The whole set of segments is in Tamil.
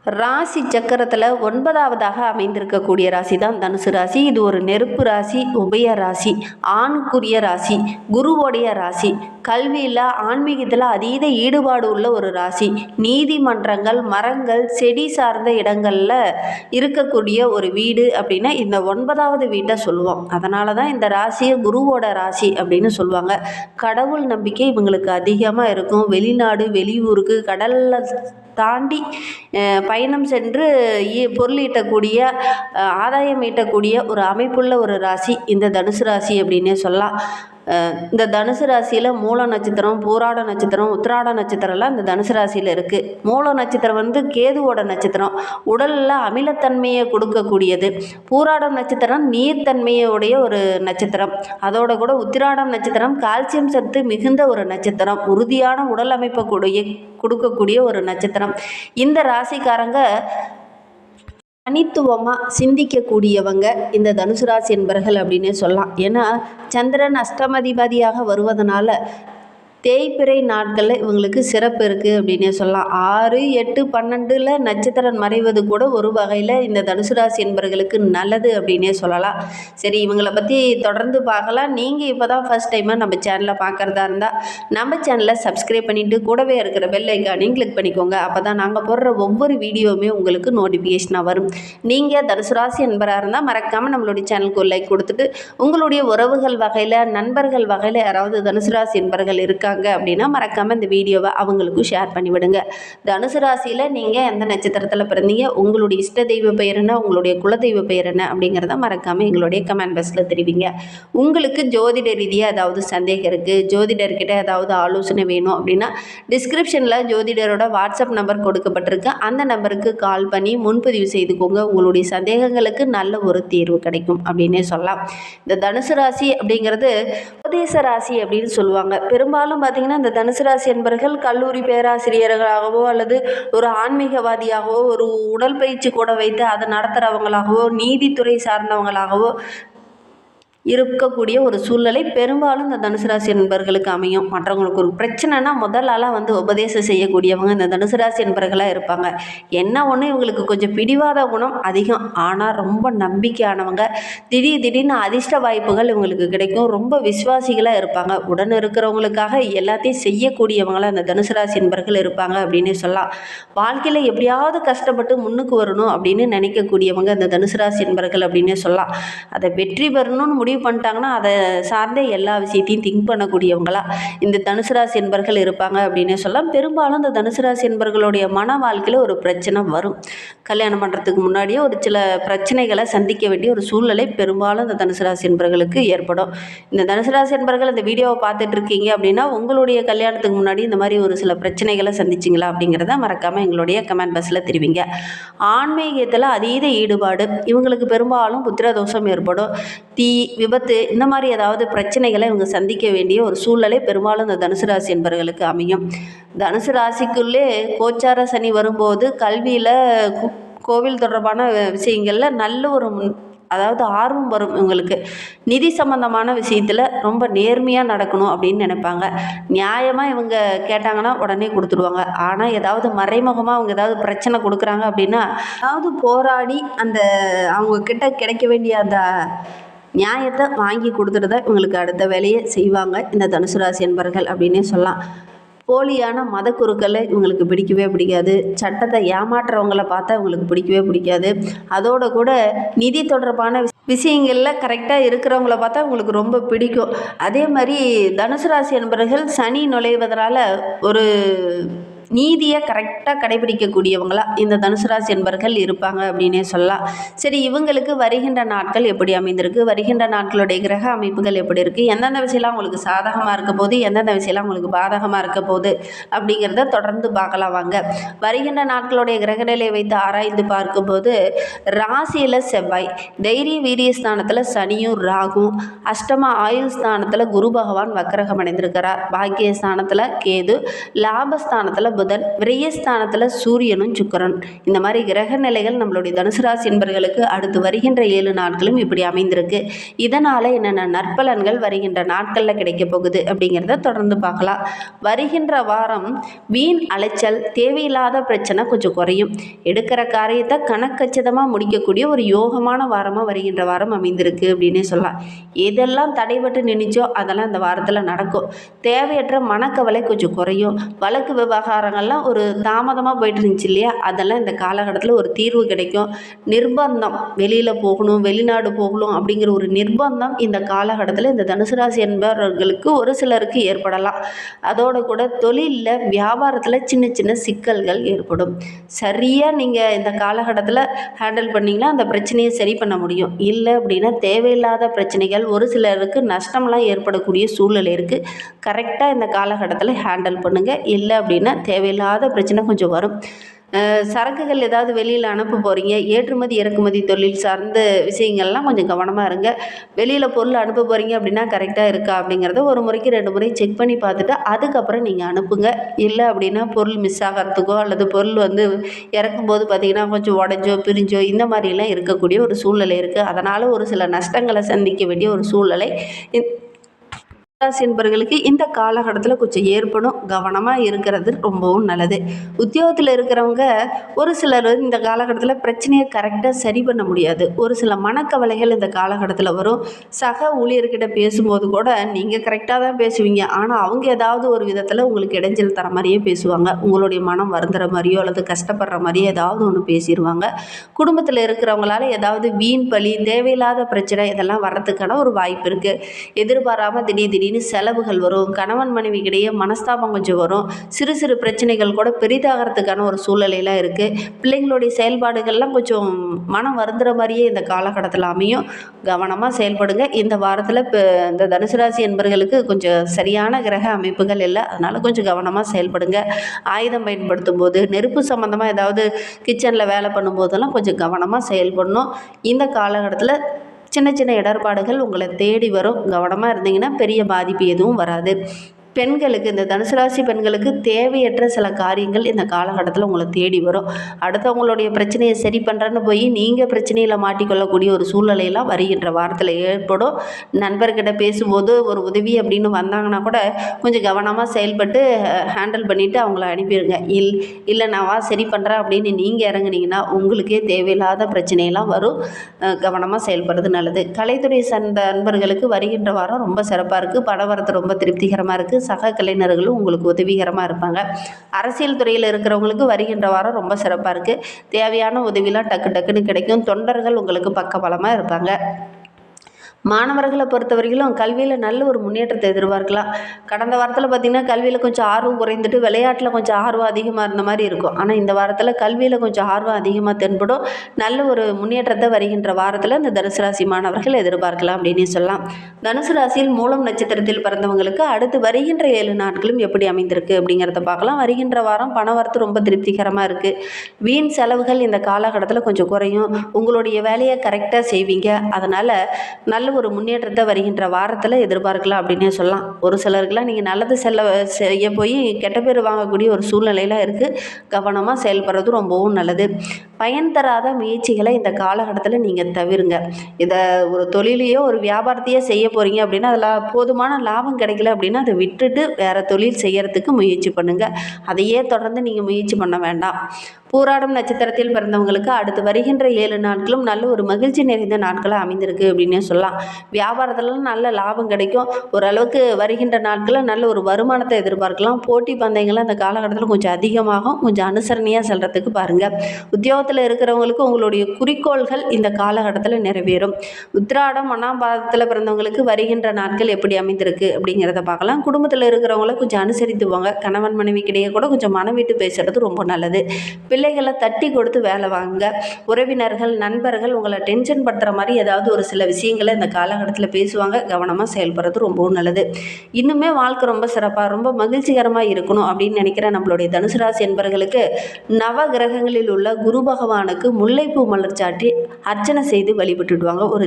ராசி சக்கரத்தில் 9வதாக அமைந்திருக்கக்கூடிய ராசி தான் தனுசு ராசி. இது ஒரு நெருப்பு ராசி, உபய ராசி, ஆணுக்குரிய ராசி, குருவோடைய ராசி, கல்வியில் ஆன்மீகத்தில் அதீத ஈடுபாடு உள்ள ஒரு ராசி, நீதிமன்றங்கள், மரங்கள், செடி சார்ந்த இடங்களில் இருக்கக்கூடிய ஒரு வீடு அப்படின்னா இந்த 9வது வீட்டை சொல்லுவோம். அதனால தான் இந்த ராசியை குருவோட ராசி அப்படின்னு சொல்லுவாங்க. கடவுள் நம்பிக்கை இவங்களுக்கு அதிகமாக இருக்கும். வெளிநாடு, வெளியூருக்கு, கடலில் தாண்டி பயணம் சென்று பொருள் ஈட்டக்கூடிய, ஆதாயம் ஈட்டக்கூடிய ஒரு அமைப்புள்ள ஒரு ராசி இந்த தனுசு ராசி அப்படின்னே சொல்லலாம். இந்த தனுசு ராசியில் மூல நட்சத்திரம், பூராட நட்சத்திரம், உத்திராட நட்சத்திரம்லாம் இந்த தனுசு ராசியில் இருக்குது. மூல நட்சத்திரம் கேதுவோட நட்சத்திரம், உடலில் அமிலத்தன்மையை கொடுக்கக்கூடியது. பூராடம் நட்சத்திரம் நீர்த்தன்மையுடைய ஒரு நட்சத்திரம். அதோட கூட உத்திராடம் நட்சத்திரம் கால்சியம் சத்து மிகுந்த ஒரு நட்சத்திரம், உறுதியான உடல் அமைப்பை கொடுக்கக்கூடிய ஒரு நட்சத்திரம். இந்த ராசிக்காரங்க தனித்துவமாக சிந்திக்கக்கூடியவங்க இந்த தனுசு ராசி என்பர்கள் அப்படின்னே சொல்லலாம். ஏன்னா சந்திரன் அஷ்டமதிபதியாக வருவதனால தேய்பிறை நாட்களில் இவங்களுக்கு சிறப்பு இருக்குது அப்படின்னே சொல்லலாம். 6, 8, 12 நட்சத்திரம் மறைவது கூட ஒரு வகையில் இந்த தனுசு ராசி என்பவர்களுக்கு நல்லது அப்படின்னே சொல்லலாம். சரி, இவங்களை பற்றி தொடர்ந்து பார்க்கலாம். நீங்கள் இப்போ தான் ஃபஸ்ட் டைமாக நம்ம சேனலை பார்க்குறதா இருந்தால் நம்ம சேனலை சப்ஸ்கிரைப் பண்ணிவிட்டு கூடவே இருக்கிற பெல் ஐக்கானையும் கிளிக் பண்ணிக்கோங்க. அப்போ தான் நாங்கள் போடுற ஒவ்வொரு வீடியோவுமே உங்களுக்கு நோட்டிஃபிகேஷனாக வரும். நீங்கள் தனுசு ராசி என்பராக இருந்தால் மறக்காமல் நம்மளுடைய சேனலுக்கு ஒரு லைக் கொடுத்துட்டு, உங்களுடைய உறவுகள் வகையில், நண்பர்கள் வகையில் யாராவது தனுசு ராசி என்பர்கள் இருக்காங்க அப்படின்னா மறக்காமல் இந்த வீடியோவை அவங்களுக்கும் ஷேர் பண்ணிவிடுங்க. தனுசு ராசியில் நீங்கள் எந்த நட்சத்திரத்தில் பிறந்தீங்க, உங்களுடைய இஷ்ட தெய்வ பெயர் என்ன, உங்களுடைய குலதெய்வ பெயர் என்ன அப்படிங்கிறத மறக்காமல் எங்களுடைய கமெண்ட் பாக்ஸில் தெரிவிங்க. உங்களுக்கு ஜோதிட ரீதியாக ஏதாவது சந்தேகம் இருக்குது, ஜோதிடர்கிட்ட ஏதாவது ஆலோசனை வேணும் அப்படின்னா டிஸ்கிரிப்ஷனில் ஜோதிடரோட வாட்ஸ்அப் நம்பர் கொடுக்கப்பட்டிருக்கு. அந்த நம்பருக்கு கால் பண்ணி முன்பதிவு செய்துக்கோங்க. உங்களுடைய சந்தேகங்களுக்கு நல்ல ஒரு தீர்வு கிடைக்கும் அப்படின்னே சொல்லலாம். இந்த தனுசு ராசி அப்படிங்கிறது உபதேச ராசி அப்படின்னு சொல்லுவாங்க. பெரும்பாலும் பார்த்தீங்கன்னா இந்த தனுசு ராசி என்பவர்கள் கல்லூரி பேராசிரியர்களாகவோ அல்லது ஒரு ஆன்மீகவாதியாகவோ, ஒரு உடற்பயிற்சி கூட வைத்து அதை நடத்துகிறவங்களாகவோ, நீதித்துறை சார்ந்தவங்களாகவோ இருக்கக்கூடிய ஒரு சூழ்நிலை பெரும்பாலும் இந்த தனுசு ராசி என்பவர்களுக்கு அமையும். மற்றவங்களுக்கு ஒரு பிரச்சனைனா முதலாலாம் உபதேசம் செய்யக்கூடியவங்க இந்த தனுசு ராசி என்பவர்களாக இருப்பாங்க. என்ன ஒன்று, இவங்களுக்கு கொஞ்சம் பிடிவாத குணம் அதிகம். ஆனால் ரொம்ப நம்பிக்கையானவங்க. திடீர்னு அதிர்ஷ்ட வாய்ப்புகள் இவங்களுக்கு கிடைக்கும். ரொம்ப விசுவாசிகளாக இருப்பாங்க. உடன் இருக்கிறவங்களுக்காக எல்லாத்தையும் செய்யக்கூடியவங்களாக இந்த தனுசு ராசி என்பவர்கள் இருப்பாங்க அப்படின்னு சொல்லலாம். வாழ்க்கையில் எப்படியாவது கஷ்டப்பட்டு முன்னுக்கு வரணும் அப்படின்னு நினைக்கக்கூடியவங்க இந்த தனுசு ராசி என்பவர்கள் அப்படின்னே சொல்லலாம். அதை வெற்றி பெறணும்னு முடிவு பண்ணிட்டாங்கன்னா அதை சார்ந்தே எல்லா விஷயத்தையும் திங்க் பண்ணக்கூடியவங்களா இந்த தனுசு ராசி என்பர்கள் இருப்பாங்க அப்படின்னே சொல்லலாம். பெரும்பாலும் இந்த தனுசு ராசி என்பர்களுடைய மன வாழ்க்கையில் ஒரு பிரச்சனை வரும். கல்யாணம் பண்ணுறதுக்கு முன்னாடியே ஒரு சில பிரச்சனைகளை சந்திக்க வேண்டிய ஒரு சூழ்நிலை பெரும்பாலும் இந்த தனுசு ராசி என்பர்களுக்கு ஏற்படும். இந்த தனுசு ராசி என்பர்கள் இந்த வீடியோவை பார்த்துட்டு இருக்கீங்க அப்படின்னா உங்களுடைய கல்யாணத்துக்கு முன்னாடி இந்த மாதிரி ஒரு சில பிரச்சனைகளை சந்திச்சிங்களா அப்படிங்கிறத மறக்காமல் எங்களுடைய கமெண்ட் பாக்ஸில் தெரிவிங்க. ஆன்மீகத்தில் அதீத ஈடுபாடு இவங்களுக்கு. பெரும்பாலும் புத்திரதோஷம் ஏற்படும், தீ விபத்து இந்த மாதிரி ஏதாவது பிரச்சனைகளை இவங்க சந்திக்க வேண்டிய ஒரு சூழ்நிலை பெரும்பாலும் இந்த தனுசு ராசி என்பவர்களுக்கு அமையும். தனுசு ராசிக்குள்ளே கோச்சார சனி வரும்போது கல்வியில், கோவில் தொடர்பான விஷயங்களில் நல்ல ஒரு அதாவது ஆர்வம் வரும் இவங்களுக்கு. நிதி சம்பந்தமான விஷயத்தில் ரொம்ப நேர்மையாக நடக்கணும் அப்படின்னு நினைப்பாங்க. நியாயமாக இவங்க கேட்டாங்கன்னா உடனே கொடுத்துடுவாங்க. ஆனால் ஏதாவது மறைமுகமாக அவங்க ஏதாவது பிரச்சனை கொடுக்குறாங்க அப்படின்னா அதாவது போராடி அந்த அவங்க கிட்ட கிடைக்க வேண்டிய அந்த நியாயத்தை வாங்கி கொடுத்துட்டு தான் இவங்களுக்கு அடுத்த வேலையை செய்வாங்க இந்த தனுசு ராசி என்பர்கள் அப்படின்னே சொல்லலாம். போலியான மத குருக்களை இவங்களுக்கு பிடிக்கவே பிடிக்காது. சட்டத்தை ஏமாற்றுறவங்கள பார்த்தா இவங்களுக்கு பிடிக்கவே பிடிக்காது. அதோட கூட நிதி தொடர்பான விஷயங்களில் கரெக்டாக இருக்கிறவங்கள பார்த்தா உங்களுக்கு ரொம்ப பிடிக்கும். அதே மாதிரி தனுசு ராசி என்பவர்கள் சனி நுழைவதனால ஒரு நீதியை கரெக்டாக கடைபிடிக்கக்கூடியவங்களா இந்த தனுசு ராசி என்பர்கள் இருப்பாங்க அப்படின்னே சொல்லலாம். சரி, இவங்களுக்கு வருகின்ற நாட்கள் எப்படி அமைந்திருக்கு, வருகின்ற நாட்களுடைய கிரக அமைப்புகள் எப்படி இருக்குது, எந்தெந்த விஷயம்லாம் உங்களுக்கு சாதகமாக இருக்க போது, எந்தெந்த விஷயம்லாம் உங்களுக்கு பாதகமாக இருக்க போகுது அப்படிங்கிறத தொடர்ந்து பார்க்கலாம் வாங்க. வருகின்ற நாட்களுடைய கிரகநிலையை வைத்து ஆராய்ந்து பார்க்கும்போது ராசியில் செவ்வாய், தைரிய வீரிய ஸ்தானத்தில் சனியும் ராகும், அஷ்டம ஆயுள் ஸ்தானத்தில் குரு பகவான் வக்கரகம் அடைந்திருக்கிறார், பாக்கிய ஸ்தானத்தில் கேது, லாபஸ்தானத்தில் புதன், விரயஸ்தானத்தில் சூரியனும் சுக்கிரன். இந்த மாதிரி கிரக நிலைகள் நம்மளுடைய தனுசு ராசி என்பர்களுக்கு அடுத்து வருகின்ற 7 நாட்களும் இப்படி அமைந்திருக்கு. இதனால் என்னென்ன நற்பலன்கள் வருகின்ற நாட்களில் கிடைக்க போகுது அப்படிங்கிறத தொடர்ந்து பார்க்கலாம். வருகின்ற வாரம் வீண் அலைச்சல், தேவையில்லாத பிரச்சனை கொஞ்சம் குறையும். எடுக்கிற காரியத்தை கணக்கச்சிதமாக முடிக்கக்கூடிய ஒரு யோகமான வாரமாக வருகின்ற வாரம் அமைந்திருக்கு அப்படின்னே சொல்லலாம். எதெல்லாம் தடைபட்டு நினைச்சோ அதெல்லாம் இந்த வாரத்தில் நடக்கும். தேவையற்ற மனக்கவலை கொஞ்சம் குறையும். வழக்கு விவகாரங்கள்லாம் ஒரு தாமதமாக போயிட்டு இருந்துச்சு இல்லையா, அதெல்லாம் இந்த காலகட்டத்தில் ஒரு தீர்வு கிடைக்கும். நிர்பந்தம், வெளியில் போகணும், வெளிநாடு போகணும் அப்படிங்கிற ஒரு நிர்பந்தம் இந்த காலகட்டத்தில் இந்த தனுசு ராசி என்பவர்களுக்கு ஒரு சிலருக்கு ஏற்படலாம். அதோடு கூட தொழிலில், வியாபாரத்தில் சின்ன சின்ன சிக்கல்கள் ஏற்படும். சரியாக நீங்கள் இந்த காலகட்டத்தில் ஹேண்டில் பண்ணிங்கன்னா அந்த பிரச்சனையை சரி பண்ண முடியும். இல்லை அப்படின்னா தேவையில்லாத பிரச்சனைகள், ஒரு சிலருக்கு நஷ்டம்லாம் ஏற்படக்கூடிய சூழ்நிலை இருக்குது. கரெக்டாக இந்த காலகட்டத்தில் ஹேண்டில் பண்ணுங்கள். இல்லை அப்படின்னா தேவையில்லாத பிரச்சனை கொஞ்சம் வரும். சரக்குகள் ஏதாவது வெளியில் அனுப்ப போகிறீங்க, ஏற்றுமதி இறக்குமதி தொழில் சார்ந்த விஷயங்கள்லாம் கொஞ்சம் கவனமாக இருங்க. வெளியில் பொருள் அனுப்ப போகிறீங்க அப்படின்னா கரெக்டாக இருக்கா அப்படிங்கிறத ஒரு முறைக்கு 2 முறை செக் பண்ணி பார்த்துட்டு அதுக்கப்புறம் நீங்கள் அனுப்புங்க. இல்லை அப்படின்னா பொருள் மிஸ் ஆகிறதுக்கோ அல்லது பொருள் இறக்கும்போது பார்த்திங்கன்னா கொஞ்சம் உடஞ்சோ பிரிஞ்சோ இந்த மாதிரிலாம் இருக்கக்கூடிய ஒரு சூழ்நிலை இருக்குது. அதனால் ஒரு சில நஷ்டங்களை சந்திக்க வேண்டிய ஒரு சூழ்நிலை ராசி என்பவர்களுக்கு இந்த காலகட்டத்தில் கொஞ்சம் ஏற்படும். கவனமாக இருக்கிறது ரொம்பவும் நல்லது. உத்தியோகத்தில் இருக்கிறவங்க ஒரு சிலர் இந்த காலகட்டத்தில் பிரச்சனையை கரெக்டாக சரி பண்ண முடியாது. ஒரு சில மனக்கவலைகள் இந்த காலகட்டத்தில் வரும். சக ஊழியர்கிட்ட பேசும்போது கூட நீங்கள் கரெக்டாக தான் பேசுவீங்க, ஆனால் அவங்க ஏதாவது ஒரு விதத்தில் உங்களுக்கு இடைஞ்சல் தர மாதிரியே பேசுவாங்க. உங்களுடைய மனம் வருந்துற மாதிரியோ அல்லது கஷ்டப்படுற மாதிரியோ ஏதாவது ஒன்று பேசிடுவாங்க. குடும்பத்தில் இருக்கிறவங்களால ஏதாவது வீண் பழி, தேவையில்லாத பிரச்சனை இதெல்லாம் வர்றதுக்கான ஒரு வாய்ப்பு இருக்குது. எதிர்பாராமல் திடீர்னு செலவுகள் வரும். கணவன் மனைவிக்கிடையே மனஸ்தாபம் கொஞ்சம் வரும். சிறு சிறு பிரச்சனைகள் கூட பெரிதாகிறதுக்கான ஒரு சூழ்நிலையெல்லாம் இருக்குது. பிள்ளைங்களுடைய செயல்பாடுகள்லாம் கொஞ்சம் மனம் வருந்துற மாதிரியே இந்த காலகட்டத்தில் அமையும். கவனமாக செயல்படுங்க. இந்த வாரத்தில் இப்போ இந்த தனுசு ராசி என்பவர்களுக்கு கொஞ்சம் சரியான கிரக அமைப்புகள் இல்லை, அதனால் கொஞ்சம் கவனமாக செயல்படுங்க. ஆயுதம் பயன்படுத்தும் போது, நெருப்பு சம்மந்தமாக ஏதாவது கிச்சனில் வேலை பண்ணும்போதெல்லாம் கொஞ்சம் கவனமாக செயல்படணும். இந்த காலகட்டத்தில் சின்ன சின்ன இடர்பாடுகள் உங்களை தேடி வரும். கவனமாக இருந்தீங்கன்னா பெரிய பாதிப்பு எதுவும் வராது. பெண்களுக்கு, இந்த தனுசு ராசி பெண்களுக்கு தேவையற்ற சில காரியங்கள் இந்த காலகட்டத்தில் உங்களை தேடி வரும். அடுத்தவங்களுடைய பிரச்சனையை சரி பண்ணுறேன்னு போய் நீங்கள் பிரச்சனையில் மாட்டிக்கொள்ளக்கூடிய ஒரு சூழ்நிலையெல்லாம் வருகின்ற வாரத்தில் ஏற்படும். நண்பர்கிட்ட பேசும்போது ஒரு உதவி அப்படின்னு வந்தாங்கன்னா கூட கொஞ்சம் கவனமாக செயல்பட்டு ஹேண்டில் பண்ணிவிட்டு அவங்கள அனுப்பிடுங்க. இல்லை நான் சரி பண்ணுறேன் அப்படின்னு நீங்கள் இறங்குனீங்கன்னா உங்களுக்கே தேவையில்லாத பிரச்சனையெல்லாம் வரும். கவனமாக செயல்படுறது நல்லது. கலைத்துறை சார்ந்த நண்பர்களுக்கு வருகின்ற வாரம் ரொம்ப சிறப்பாக இருக்குது. பணவரத்து ரொம்ப திருப்திகரமாக இருக்குது. சக கலைஞர்களும் உங்களுக்கு உதவிகரமாக இருப்பாங்க. அரசியல் துறையில் இருக்கிறவங்களுக்கு வருகின்ற வாரம் ரொம்ப சிறப்பாக இருக்குது. தேவையான உதவிலாம் டக்கு டக்குன்னு கிடைக்கும். தொண்டர்கள் உங்களுக்கு பக்கபலமாக இருப்பாங்க. மாணவர்களை பொறுத்தவரையிலும் கல்வியில் நல்ல ஒரு முன்னேற்றத்தை எதிர்பார்க்கலாம். கடந்த வாரத்தில் பார்த்திங்கன்னா கல்வியில் கொஞ்சம் ஆர்வம் குறைந்துட்டு விளையாட்டில் கொஞ்சம் ஆர்வம் அதிகமாக இருந்த மாதிரி இருக்கும். ஆனால் இந்த வாரத்தில் கல்வியில் கொஞ்சம் ஆர்வம் அதிகமாக தென்படும். நல்ல ஒரு முன்னேற்றத்தை வருகின்ற வாரத்தில் இந்த தனுசு ராசி மாணவர்கள் எதிர்பார்க்கலாம் அப்படின்னு சொல்லலாம். தனுசு ராசியில் மூலம் நட்சத்திரத்தில் பிறந்தவங்களுக்கு அடுத்து வருகின்ற 7 நாட்களும் எப்படி அமைந்திருக்கு அப்படிங்கிறத பார்க்கலாம். வருகின்ற வாரம் பணவரத்து ரொம்ப திருப்திகரமாக இருக்குது. வீண் செலவுகள் இந்த காலகட்டத்தில் கொஞ்சம் குறையும். உங்களுடைய வேலையை கரெக்டாக செய்வீங்க. அதனால் நல்ல ஒரு முன்னேற்றத்தை வருகின்ற வாரத்தில் எதிர்பார்க்கலாம் அப்படின்னே சொல்லலாம். ஒரு சிலருக்குலாம் நீங்கள் நல்லது செய்ய போய் கெட்ட பேர் வாங்கக்கூடிய ஒரு சூழ்நிலையில் இருக்குது. கவனமாக செயல்படுறது ரொம்பவும் நல்லது. பயன் தராத முயற்சிகளை இந்த காலகட்டத்தில் நீங்கள் தவிருங்க. இதை ஒரு தொழிலையோ ஒரு வியாபாரத்தையோ செய்ய போகிறீங்க அப்படின்னா அதில் போதுமான லாபம் கிடைக்கல அப்படின்னா அதை விட்டுட்டு வேறு தொழில் செய்கிறதுக்கு முயற்சி பண்ணுங்கள். அதையே தொடர்ந்து நீங்கள் முயற்சி பண்ண வேண்டாம். பூராடம் நட்சத்திரத்தில் பிறந்தவங்களுக்கு அடுத்து வருகின்ற 7 நாட்களும் நல்ல ஒரு மகிழ்ச்சி நிறைந்த நாட்களாக அமைந்திருக்கு அப்படின்னே சொல்லலாம். வியாபாரத்திலும் நல்ல லாபம் கிடைக்கும். ஓரளவுக்கு வருகின்ற நாட்களில் நல்ல ஒரு வருமானத்தை எதிர்பார்க்கலாம். போட்டி பந்தயங்கள்லாம் அந்த காலகட்டத்தில் கொஞ்சம் அதிகமாகும். கொஞ்சம் அனுசரணையாக செல்கிறதுக்கு பாருங்கள். உத்தியோகத்தில் இருக்கிறவங்களுக்கு உங்களுடைய குறிக்கோள்கள் இந்த காலகட்டத்தில் நிறைவேறும். உத்திராடம் 1ஆம் பாதத்தில் பிறந்தவங்களுக்கு வருகின்ற நாட்கள் எப்படி அமைந்திருக்கு அப்படிங்கிறத பார்க்கலாம். குடும்பத்தில் இருக்கிறவங்கள கொஞ்சம் அனுசரித்துவாங்க. கணவன் மனைவிக்கிடையே கூட கொஞ்சம் மனவிட்டு பேசுகிறது ரொம்ப நல்லது. பிள்ளைகளை தட்டி கொடுத்து வேலை வாங்க. உறவினர்கள், நண்பர்கள் உங்களை டென்ஷன் படுத்துகிற மாதிரி ஏதாவது ஒரு சில விஷயங்களை இந்த காலகட்டத்தில் பேசுவாங்க. கவனமாக செயல்படுறது ரொம்பவும் நல்லது. இன்னுமே வாழ்க்கை ரொம்ப சிறப்பாக ரொம்ப மகிழ்ச்சிகரமாக இருக்கணும் அப்படின்னு நினைக்கிற நம்மளுடைய தனுசு ராசி என்பவர்களுக்கு நவ கிரகங்களில் உள்ள குரு பகவானுக்கு முல்லைப்பூ மலர் சாட்டி அர்ச்சனை செய்து வழிபட்டுடுவாங்க. ஒரு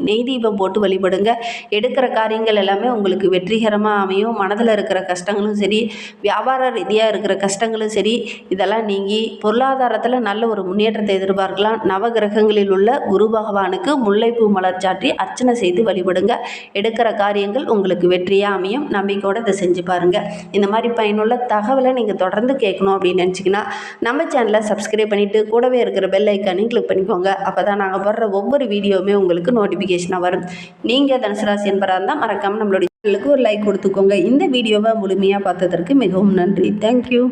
நெய் தீபம் போட்டு வழிபடுங்க. எடுக்கிற காரியங்கள் எல்லாமே உங்களுக்கு வெற்றிகரமாக அமையும். மனதில் இருக்கிற கஷ்டங்களும் சரி, வியாபார ரீதியாக இருக்கிற கஷ்டங்களும் சரி, இதெல்லாம் நீங்கி பொருளாதாரத்தில் நல்ல ஒரு முன்னேற்றத்தை எதிர்பார்க்கலாம். நவகிரகங்களில் உள்ள குரு பகவானுக்கு முல்லைப்பூ மலர் சாற்றி அர்ச்சனை செய்து வழிபடுங்க. எடுக்கிற காரியங்கள் உங்களுக்கு வெற்றியாக அமையும். நம்பிக்கையோடு இதை செஞ்சு பாருங்கள். இந்த மாதிரி பயனுள்ள தகவலை நீங்கள் தொடர்ந்து கேட்கணும் அப்படின்னு நினச்சிங்கன்னா நம்ம சேனலை சப்ஸ்கிரைப் பண்ணிவிட்டு கூடவே இருக்கிற பெல் ஐக்கானையும் கிளிக் பண்ணிக்கோங்க. அப்போ தான் நாங்கள் போடுற ஒவ்வொரு வீடியோவுமே உங்களுக்கு நோட்டிஃபிகேஷனாக வரும். நீங்கள் தனுசு ராசி என்பவராக இருந்தால் மறக்காமல் நம்மளுடைய சேனலுக்கு ஒரு லைக் கொடுத்துக்கோங்க. இந்த வீடியோவை முழுமையாக பார்த்ததற்கு மிகவும் நன்றி. தேங்க்யூ.